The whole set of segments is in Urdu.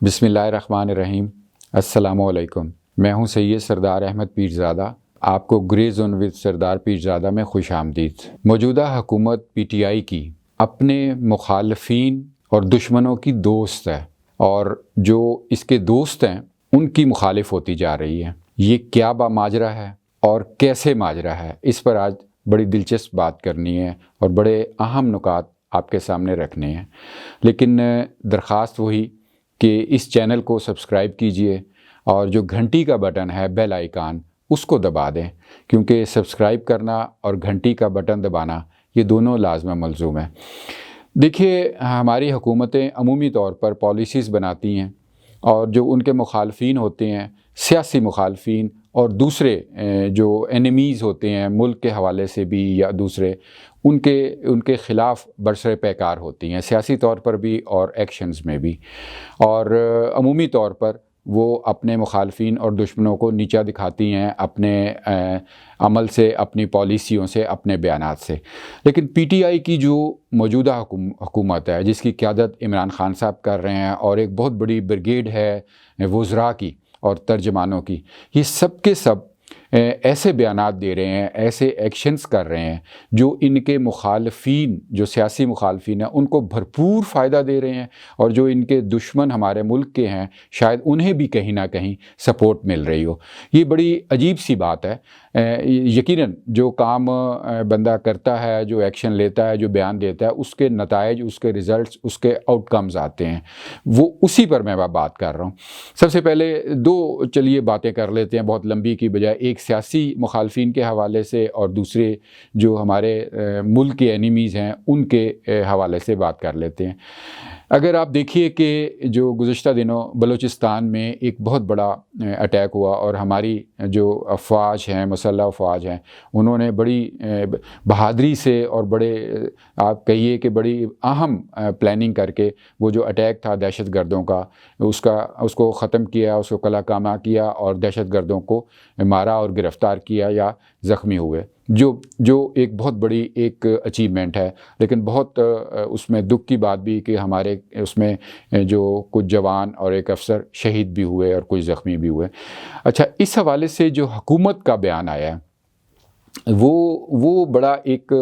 بسم اللہ الرحمن الرحیم۔ السلام علیکم۔ میں ہوں سید سردار احمد پیرزادہ۔ آپ کو گرے زون ود سردار پیرزادہ میں خوش آمدید۔ موجودہ حکومت پی ٹی آئی کی اپنے مخالفین اور دشمنوں کی دوست ہے، اور جو اس کے دوست ہیں ان کی مخالف ہوتی جا رہی ہے۔ یہ کیا ماجرا ہے اور کیسے ماجرا ہے، اس پر آج بڑی دلچسپ بات کرنی ہے اور بڑے اہم نکات آپ کے سامنے رکھنے ہیں۔ لیکن درخواست وہی کہ اس چینل کو سبسکرائب کیجئے اور جو گھنٹی کا بٹن ہے بیل آئیکن اس کو دبا دیں، کیونکہ سبسکرائب کرنا اور گھنٹی کا بٹن دبانا یہ دونوں لازم ملزوم ہے۔ دیکھیے، ہماری حکومتیں عمومی طور پر پالیسیز بناتی ہیں، اور جو ان کے مخالفین ہوتے ہیں، سیاسی مخالفین اور دوسرے جو اینیمیز ہوتے ہیں ملک کے حوالے سے بھی یا دوسرے، ان کے خلاف برسر پیکار ہوتی ہیں، سیاسی طور پر بھی اور ایکشنز میں بھی، اور عمومی طور پر وہ اپنے مخالفین اور دشمنوں کو نیچا دکھاتی ہیں اپنے عمل سے، اپنی پالیسیوں سے، اپنے بیانات سے۔ لیکن پی ٹی آئی کی جو موجودہ حکومت ہے، جس کی قیادت عمران خان صاحب کر رہے ہیں، اور ایک بہت بڑی بریگیڈ ہے وزراء کی اور ترجمانوں کی، یہ سب کے سب ایسے بیانات دے رہے ہیں، ایسے ایکشنز کر رہے ہیں جو ان کے مخالفین، جو سیاسی مخالفین ہیں، ان کو بھرپور فائدہ دے رہے ہیں، اور جو ان کے دشمن ہمارے ملک کے ہیں شاید انہیں بھی کہیں نہ کہیں سپورٹ مل رہی ہو۔ یہ بڑی عجیب سی بات ہے۔ یقیناً جو کام بندہ کرتا ہے، جو ایکشن لیتا ہے، جو بیان دیتا ہے، اس کے نتائج، اس کے ریزلٹس، اس کے آؤٹ کمز آتے ہیں، وہ اسی پر میں بات کر رہا ہوں۔ سب سے پہلے چلیے باتیں کر لیتے ہیں، بہت لمبی کی بجائے ایک سیاسی مخالفین کے حوالے سے اور دوسرے جو ہمارے ملک کے اینیمیز ہیں ان کے حوالے سے بات کر لیتے ہیں۔ اگر آپ دیکھیے کہ جو گزشتہ دنوں بلوچستان میں ایک بہت بڑا اٹیک ہوا، اور ہماری جو افواج ہیں، مسلح افواج ہیں، انہوں نے بڑی بہادری سے اور بڑے آپ کہیے کہ بڑی اہم پلاننگ کر کے وہ جو اٹیک تھا دہشت گردوں کا، اس کو ختم کیا، اس کو کلا کامہ کیا، اور دہشت گردوں کو مارا اور گرفتار کیا یا زخمی ہوئے، جو ایک بہت بڑی ایک اچیومنٹ ہے۔ لیکن بہت اس میں دکھ کی بات بھی کہ ہمارے اس میں جو کچھ جوان اور ایک افسر شہید بھی ہوئے اور کچھ زخمی بھی ہوئے۔ اچھا، اس حوالے سے جو حکومت کا بیان آیا ہے وہ بڑا ایک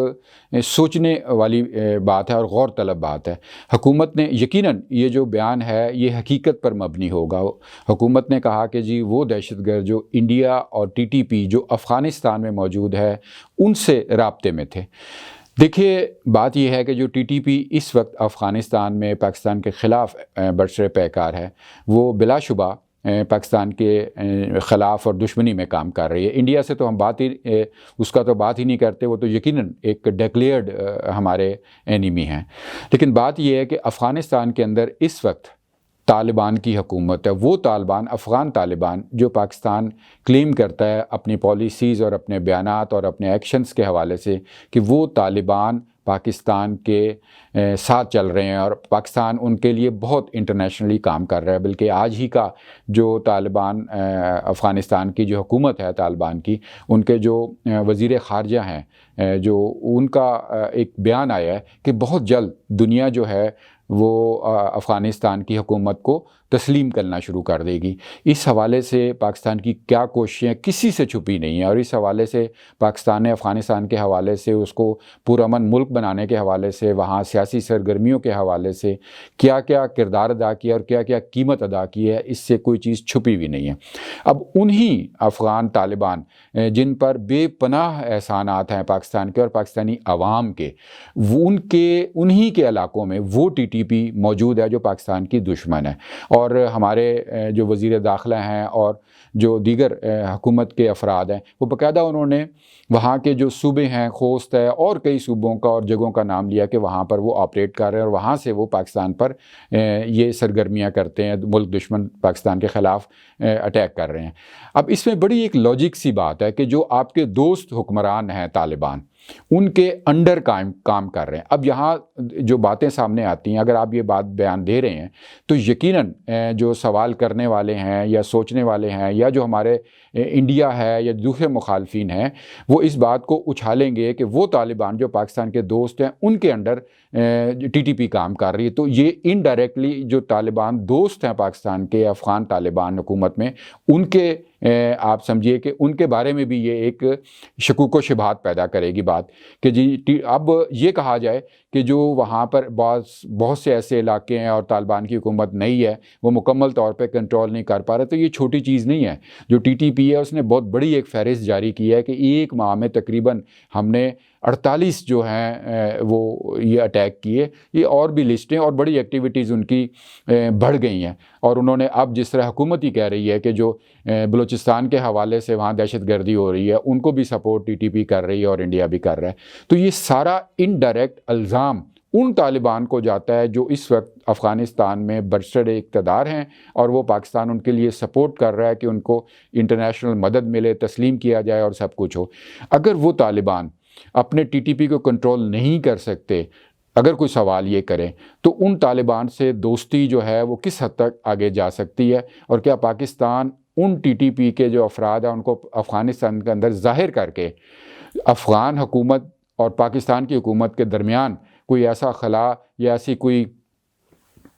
سوچنے والی بات ہے اور غور طلب بات ہے۔ حکومت نے یقیناً یہ جو بیان ہے یہ حقیقت پر مبنی ہوگا۔ حکومت نے کہا کہ جی وہ دہشت گرد جو انڈیا اور ٹی ٹی پی جو افغانستان میں موجود ہے ان سے رابطے میں تھے۔ دیکھیے، بات یہ ہے کہ جو ٹی ٹی پی اس وقت افغانستان میں پاکستان کے خلاف برسر پیکار ہے، وہ بلا شبہ پاکستان کے خلاف اور دشمنی میں کام کر رہی ہے۔ انڈیا سے تو ہم اس کا تو بات ہی نہیں کرتے، وہ تو یقیناً ایک ڈکلیئرڈ ہمارے اینیمی ہیں۔ لیکن بات یہ ہے کہ افغانستان کے اندر اس وقت طالبان کی حکومت ہے، وہ طالبان، افغان طالبان جو پاکستان کلیم کرتا ہے اپنی پالیسیز اور اپنے بیانات اور اپنے ایکشنز کے حوالے سے کہ وہ طالبان پاکستان کے ساتھ چل رہے ہیں، اور پاکستان ان کے لیے بہت انٹرنیشنلی کام کر رہا ہے۔ بلکہ آج ہی کا جو طالبان افغانستان کی جو حکومت ہے طالبان کی، ان کے جو وزیر خارجہ ہیں، جو ان کا ایک بیان آیا ہے کہ بہت جلد دنیا جو ہے وہ افغانستان کی حکومت کو تسلیم کرنا شروع کر دے گی۔ اس حوالے سے پاکستان کی کیا کوششیں کسی سے چھپی نہیں ہیں، اور اس حوالے سے پاکستان نے افغانستان کے حوالے سے، اس کو پرامن ملک بنانے کے حوالے سے، وہاں سیاسی سرگرمیوں کے حوالے سے کیا کیا کردار ادا کیا اور کیا کیا قیمت ادا کی ہے، اس سے کوئی چیز چھپی بھی نہیں ہے۔ اب انہی افغان طالبان جن پر بے پناہ احسانات ہیں پاکستان کے اور پاکستانی عوام کے، انہی کے علاقوں میں وہ ٹی ٹی پی موجود ہے جو پاکستان کی دشمن ہے، اور ہمارے جو وزیر داخلہ ہیں اور جو دیگر حکومت کے افراد ہیں، وہ باقاعدہ انہوں نے وہاں کے جو صوبے ہیں، خوست ہے اور کئی صوبوں کا اور جگہوں کا نام لیا کہ وہاں پر وہ آپریٹ کر رہے ہیں، اور وہاں سے وہ پاکستان پر یہ سرگرمیاں کرتے ہیں، ملک دشمن پاکستان کے خلاف اٹیک کر رہے ہیں۔ اب اس میں بڑی ایک لاجک سی بات ہے کہ جو آپ کے دوست حکمران ہیں طالبان، ان کے انڈر کام کر رہے ہیں۔ اب یہاں جو باتیں سامنے آتی ہیں، اگر آپ یہ بات بیان دے رہے ہیں تو یقیناً جو سوال کرنے والے ہیں یا سوچنے والے ہیں یا جو ہمارے انڈیا ہے یا دوسرے مخالفین ہیں، وہ اس بات کو اچھالیں گے کہ وہ طالبان جو پاکستان کے دوست ہیں ان کے انڈر ٹی ٹی پی کام کر رہی ہے۔ تو یہ انڈائریکٹلی جو طالبان دوست ہیں پاکستان کے، افغان طالبان حکومت میں، ان کے آپ سمجھیے کہ ان کے بارے میں بھی یہ ایک شکوک و شبہات پیدا کرے گی بات کہ جی اب یہ کہا جائے کہ جو وہاں پر بہت سے ایسے علاقے ہیں اور طالبان کی حکومت نہیں ہے، وہ مکمل طور پہ کنٹرول نہیں کر پا رہے، تو یہ چھوٹی چیز نہیں ہے۔ جو ٹی ٹی پی ہے اس نے بہت بڑی ایک فہرست جاری کی ہے کہ ایک ماہ میں تقریباً ہم نے 48 جو ہیں وہ یہ اٹیک کیے، یہ اور بھی لسٹیں اور بڑی ایکٹیویٹیز ان کی بڑھ گئی ہیں۔ اور انہوں نے اب جس طرح حکومت ہی کہہ رہی ہے کہ جو بلوچستان کے حوالے سے وہاں دہشت گردی ہو رہی ہے، ان کو بھی سپورٹ ٹی ٹی پی کر رہی ہے اور انڈیا بھی کر رہا ہے۔ تو یہ سارا انڈائریکٹ الزام ان طالبان کو جاتا ہے جو اس وقت افغانستان میں برسر اقتدار ہیں، اور وہ پاکستان ان کے لیے سپورٹ کر رہا ہے کہ ان کو انٹرنیشنل مدد ملے، تسلیم کیا جائے اور سب کچھ ہو۔ اگر وہ طالبان اپنے ٹی ٹی پی کو کنٹرول نہیں کر سکتے، اگر کوئی سوال یہ کرے تو ان طالبان سے دوستی جو ہے وہ کس حد تک آگے جا سکتی ہے، اور کیا پاکستان ان ٹی ٹی پی کے جو افراد ہیں ان کو افغانستان کے اندر ظاہر کر کے افغان حکومت اور پاکستان کی حکومت کے درمیان کوئی ایسا خلا یا ایسی کوئی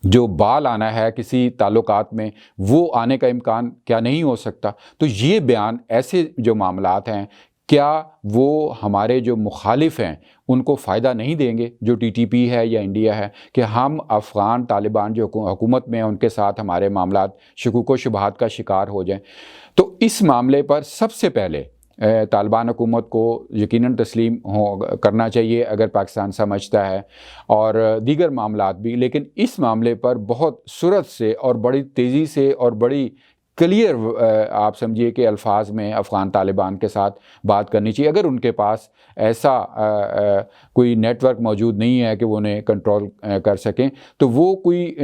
جو بال آنا ہے کسی تعلقات میں، وہ آنے کا امکان کیا نہیں ہو سکتا؟ تو یہ بیان، ایسے جو معاملات ہیں، کیا وہ ہمارے جو مخالف ہیں ان کو فائدہ نہیں دیں گے، جو ٹی ٹی پی ہے یا انڈیا ہے، کہ ہم افغان طالبان جو حکومت میں ہیں ان کے ساتھ ہمارے معاملات شکوک و شبہات کا شکار ہو جائیں؟ تو اس معاملے پر سب سے پہلے طالبان حکومت کو یقیناً تسلیم کرنا چاہیے اگر پاکستان سمجھتا ہے، اور دیگر معاملات بھی، لیکن اس معاملے پر بہت سرعت سے اور بڑی تیزی سے اور بڑی کلیئر آپ سمجھیے کہ الفاظ میں افغان طالبان کے ساتھ بات کرنی چاہیے۔ اگر ان کے پاس ایسا کوئی نیٹ ورک موجود نہیں ہے کہ وہ انہیں کنٹرول کر سکیں، تو وہ کوئی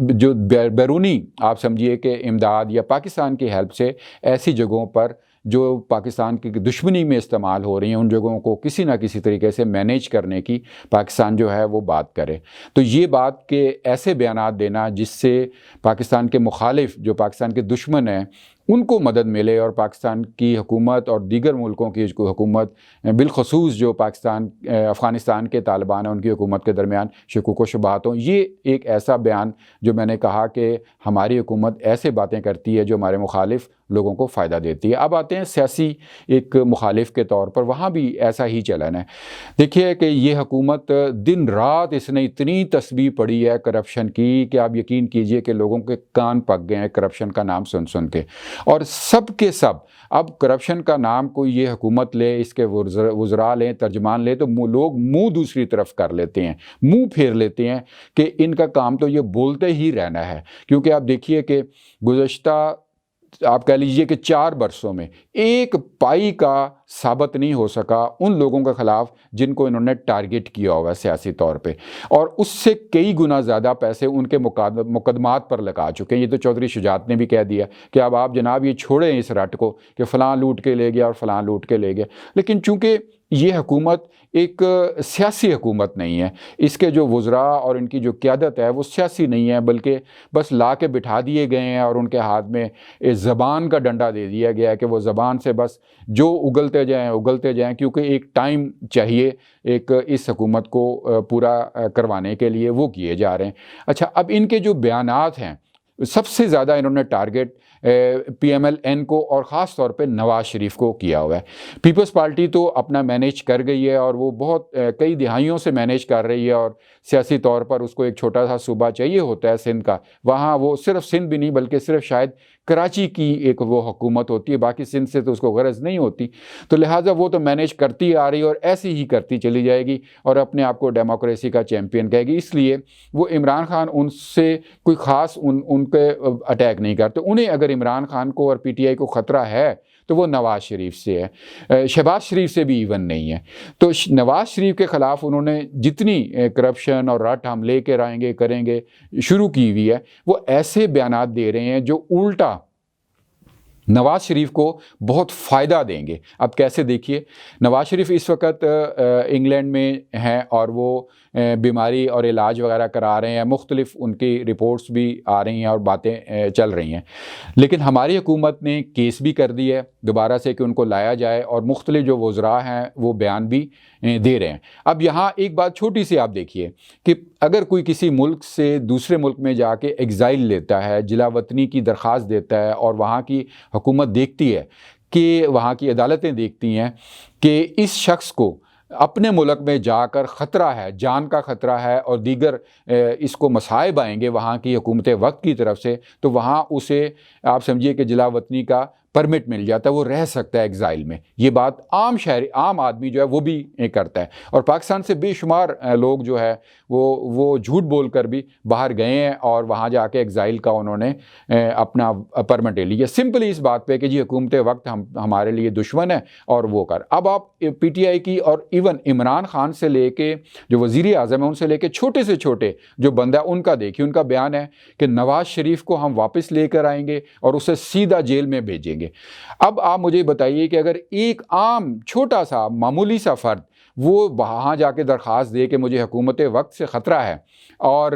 جو بیرونی آپ سمجھیے کہ امداد یا پاکستان کی ہیلپ سے ایسی جگہوں پر جو پاکستان کی دشمنی میں استعمال ہو رہی ہیں، ان جگہوں کو کسی نہ کسی طریقے سے مینیج کرنے کی پاکستان جو ہے وہ بات کرے۔ تو یہ بات کہ ایسے بیانات دینا جس سے پاکستان کے مخالف، جو پاکستان کے دشمن ہیں، ان کو مدد ملے، اور پاکستان کی حکومت اور دیگر ملکوں کی حکومت، بالخصوص جو افغانستان کے طالبان ہیں ان کی حکومت کے درمیان شکوک و شبہات ہوں، یہ ایک ایسا بیان جو میں نے کہا کہ ہماری حکومت ایسے باتیں کرتی ہے جو ہمارے مخالف لوگوں کو فائدہ دیتی ہے۔ اب آتے ہیں سیاسی ایک مخالف کے طور پر، وہاں بھی ایسا ہی چلن ہے۔ دیکھیے کہ یہ حکومت دن رات اس نے اتنی تسبیح پڑھی ہے کرپشن کی کہ آپ یقین کیجئے کہ لوگوں کے کان پک گئے ہیں کرپشن کا نام سن کے، اور سب کے سب اب کرپشن کا نام کوئی یہ حکومت لے، اس کے وزراء لیں، ترجمان لیں، تو لوگ منہ دوسری طرف کر لیتے ہیں، منہ پھیر لیتے ہیں کہ ان کا کام تو یہ بولتے ہی رہنا ہے۔ کیونکہ آپ دیکھیے کہ گزشتہ آپ کہہ لیجئے کہ 4 برسوں میں ایک پائی کا ثابت نہیں ہو سکا ان لوگوں کے خلاف جن کو انہوں نے ٹارگٹ کیا ہوا ہے سیاسی طور پہ، اور اس سے کئی گنا زیادہ پیسے ان کے مقدمات پر لگا چکے ہیں۔ یہ تو چودھری شجاعت نے بھی کہہ دیا کہ اب آپ جناب یہ چھوڑیں اس رٹ کو کہ فلاں لوٹ کے لے گیا اور فلاں لوٹ کے لے گیا۔ لیکن چونکہ یہ حکومت ایک سیاسی حکومت نہیں ہے، اس کے جو وزراء اور ان کی جو قیادت ہے وہ سیاسی نہیں ہے، بلکہ بس لا کے بٹھا دیے گئے ہیں، اور ان کے ہاتھ میں زبان کا ڈنڈا دے دیا گیا ہے کہ وہ زبان سے بس جو اگلتے جائیں، کیونکہ ایک ٹائم چاہیے ایک اس حکومت کو پورا کروانے کے لیے، وہ کیے جا رہے ہیں۔ اچھا، اب ان کے جو بیانات ہیں، سب سے زیادہ انہوں نے target P M L N کو اور خاص طور پہ نواز شریف کو کیا ہوا ہے۔ پیپلز پارٹی تو اپنا مینیج کر گئی ہے، اور وہ بہت کئی دہائیوں سے مینیج کر رہی ہے، اور سیاسی طور پر اس کو ایک چھوٹا سا صوبہ چاہیے ہوتا ہے سندھ کا، وہاں وہ صرف سندھ بھی نہیں بلکہ صرف شاید کراچی کی ایک وہ حکومت ہوتی ہے، باقی سندھ سے تو اس کو غرض نہیں ہوتی، تو لہٰذا وہ تو مینیج کرتی آ رہی ہے اور ایسی ہی کرتی چلی جائے گی، اور اپنے آپ کو ڈیموکریسی کا چیمپئن کہے گی۔ اس لیے وہ عمران خان ان سے کوئی خاص ان پہ اٹیک نہیں کرتے۔ انہیں اگر عمران خان کو اور پی ٹی آئی کو خطرہ ہے تو وہ نواز شریف سے ہے، شہباز شریف سے بھی ایون نہیں ہے۔ تو نواز شریف کے خلاف انہوں نے جتنی کرپشن اور رٹ ہم لے کے آئیں گے کریں گے شروع کی ہوئی ہے، وہ ایسے بیانات دے رہے ہیں جو الٹا نواز شریف کو بہت فائدہ دیں گے۔ اب کیسے دیکھیے، نواز شریف اس وقت انگلینڈ میں ہیں اور وہ بیماری اور علاج وغیرہ کرا رہے ہیں، مختلف ان کی رپورٹس بھی آ رہی ہیں اور باتیں چل رہی ہیں، لیکن ہماری حکومت نے کیس بھی کر دی ہے دوبارہ سے کہ ان کو لایا جائے، اور مختلف جو وزراء ہیں وہ بیان بھی دے رہے ہیں۔ اب یہاں ایک بات چھوٹی سی آپ دیکھیے کہ اگر کوئی کسی ملک سے دوسرے ملک میں جا کے ایگزائل لیتا ہے، جلا وطنی کی درخواست دیتا ہے، اور وہاں کی حکومت دیکھتی ہے کہ وہاں کی عدالتیں دیکھتی ہیں کہ اس شخص کو اپنے ملک میں جا کر خطرہ ہے، جان کا خطرہ ہے اور دیگر اس کو مصائب آئیں گے وہاں کی حکومت وقت کی طرف سے، تو وہاں اسے آپ سمجھیے کہ جلا وطنی کا پرمٹ مل جاتا ہے، وہ رہ سکتا ہے ایگزائل میں۔ یہ بات عام آدمی جو ہے وہ بھی کرتا ہے، اور پاکستان سے بے شمار لوگ جو ہے وہ جھوٹ بول کر بھی باہر گئے ہیں اور وہاں جا کے ایگزائل کا انہوں نے اپنا پرمٹ لے لیا، سمپلی اس بات پہ کہ جی حکومت وقت ہمارے لیے دشمن ہے اور وہ کر۔ اب آپ پی ٹی آئی کی اور ایون عمران خان سے لے کے جو وزیر اعظم ہیں ان سے لے کے چھوٹے سے چھوٹے جو بندہ ان کا دیکھیے، ان کا بیان ہے کہ نواز شریف کو ہم واپس لے کر آئیں گے اور اسے سیدھا جیل میں بھیجیں گے۔ اب آپ مجھے بتائیے کہ اگر ایک عام چھوٹا سا معمولی سا فرد وہ وہاں جا کے درخواست دے کہ مجھے حکومت وقت سے خطرہ ہے اور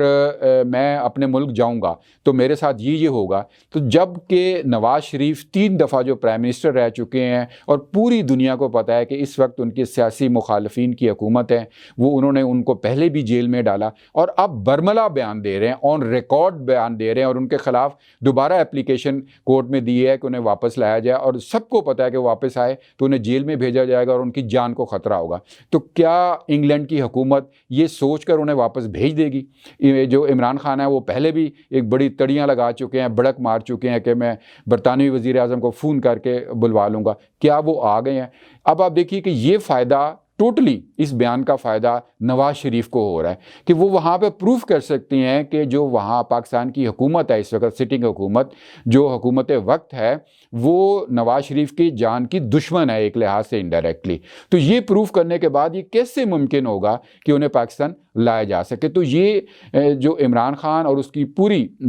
میں اپنے ملک جاؤں گا تو میرے ساتھ یہ ہوگا، تو جب کہ نواز شریف 3 دفعہ جو پرائم منسٹر رہ چکے ہیں اور پوری دنیا کو پتہ ہے کہ اس وقت ان کی سیاسی مخالفین کی حکومت ہے، وہ انہوں نے ان کو پہلے بھی جیل میں ڈالا اور اب برملا بیان دے رہے ہیں، آن ریکارڈ بیان دے رہے ہیں، اور ان کے خلاف دوبارہ اپلیکیشن کورٹ میں دی ہے کہ انہیں واپس لایا جائے، اور سب کو پتہ ہے کہ واپس آئے تو انہیں جیل میں بھیجا جائے گا اور ان کی جان کو خطرہ ہوگا۔ تو کیا انگلینڈ کی حکومت یہ سوچ کر انہیں واپس بھیج دے گی؟ جو عمران خان ہے وہ پہلے بھی ایک بڑی تڑیاں لگا چکے ہیں، بڑک مار چکے ہیں کہ میں برطانوی وزیر اعظم کو فون کر کے بلوا لوں گا، کیا وہ آ گئے ہیں؟ اب آپ دیکھیے کہ یہ فائدہ ٹوٹلی اس بیان کا فائدہ نواز شریف کو ہو رہا ہے کہ وہ وہاں پہ پروف کر سکتی ہیں کہ جو وہاں پاکستان کی حکومت ہے اس وقت، سٹنگ حکومت جو حکومت وقت ہے، وہ نواز شریف کی جان کی دشمن ہے ایک لحاظ سے انڈائریکٹلی۔ تو یہ پروف کرنے کے بعد یہ کیسے ممکن ہوگا کہ انہیں پاکستان لایا جا سکے؟ تو یہ جو عمران خان اور اس کی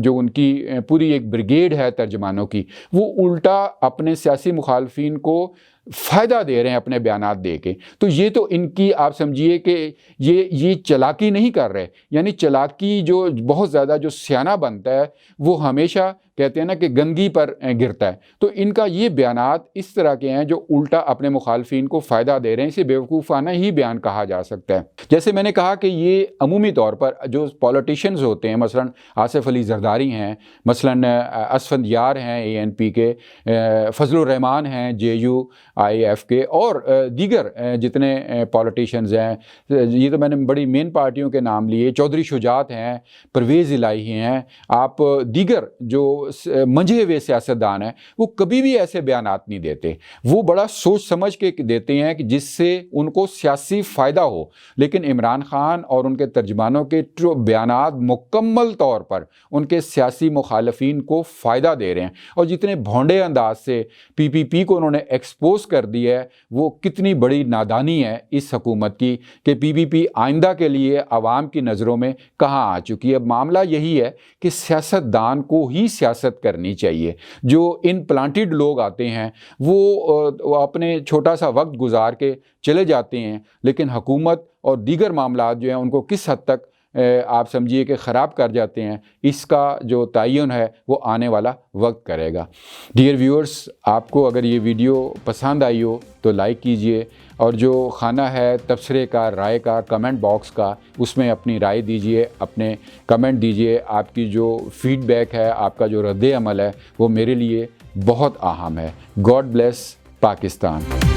ان کی پوری ایک بریگیڈ ہے ترجمانوں کی، وہ الٹا اپنے سیاسی مخالفین کو فائدہ دے رہے ہیں اپنے بیانات دے کے۔ تو یہ تو ان کی آپ سمجھیے کہ یہ چلاکی نہیں کر رہے، یعنی چلاکی جو بہت زیادہ جو سیانہ بنتا ہے وہ ہمیشہ کہتے ہیں نا کہ گندگی پر گرتا ہے، تو ان کا یہ بیانات اس طرح کے ہیں جو الٹا اپنے مخالفین کو فائدہ دے رہے ہیں، اسے بیوقوفانہ ہی بیان کہا جا سکتا ہے۔ جیسے میں نے کہا کہ یہ عمومی طور پر جو پولیٹیشینز ہوتے ہیں، مثلا آصف علی زرداری ہیں، مثلا اسفندیار ہیں ANP کے، فضل الرحمان ہیں JUIF کے، اور دیگر جتنے پولیٹیشینز ہیں، یہ تو میں نے بڑی مین پارٹیوں کے نام لیے، چودھری شجاعت ہیں، پرویز الہی ہیں، آپ دیگر جو منجھے ہوئے سیاستدان ہیں، وہ کبھی بھی ایسے بیانات نہیں دیتے، وہ بڑا سوچ سمجھ کے دیتے ہیں کہ جس سے ان کو سیاسی فائدہ ہو۔ لیکن عمران خان اور ان کے ترجمانوں کے بیانات مکمل طور پر ان کے سیاسی مخالفین کو فائدہ دے رہے ہیں، اور جتنے بھونڈے انداز سے PPP کو انہوں نے ایکسپوز کر دیا ہے، وہ کتنی بڑی نادانی ہے اس حکومت کی کہ PPP آئندہ کے لیے عوام کی نظروں میں کہاں آ چکی ہے۔ اب معاملہ یہی ہے کہ سیاستدان کو ہی سیاست کرنی چاہیے۔ جو ان پلانٹڈ لوگ آتے ہیں وہ اپنے چھوٹا سا وقت گزار کے چلے جاتے ہیں، لیکن حکومت اور دیگر معاملات جو ہیں ان کو کس حد تک آپ سمجھیے کہ خراب کر جاتے ہیں، اس کا جو تعین ہے وہ آنے والا وقت کرے گا۔ ڈیئر ویورز، آپ کو اگر یہ ویڈیو پسند آئی ہو تو لائک کیجئے، اور جو خانہ ہے تبصرے کا، رائے کا، کمنٹ باکس کا، اس میں اپنی رائے دیجئے، اپنے کمنٹ دیجئے۔ آپ کی جو فیڈ بیک ہے، آپ کا جو رد عمل ہے، وہ میرے لیے بہت اہم ہے۔ God bless Pakistan.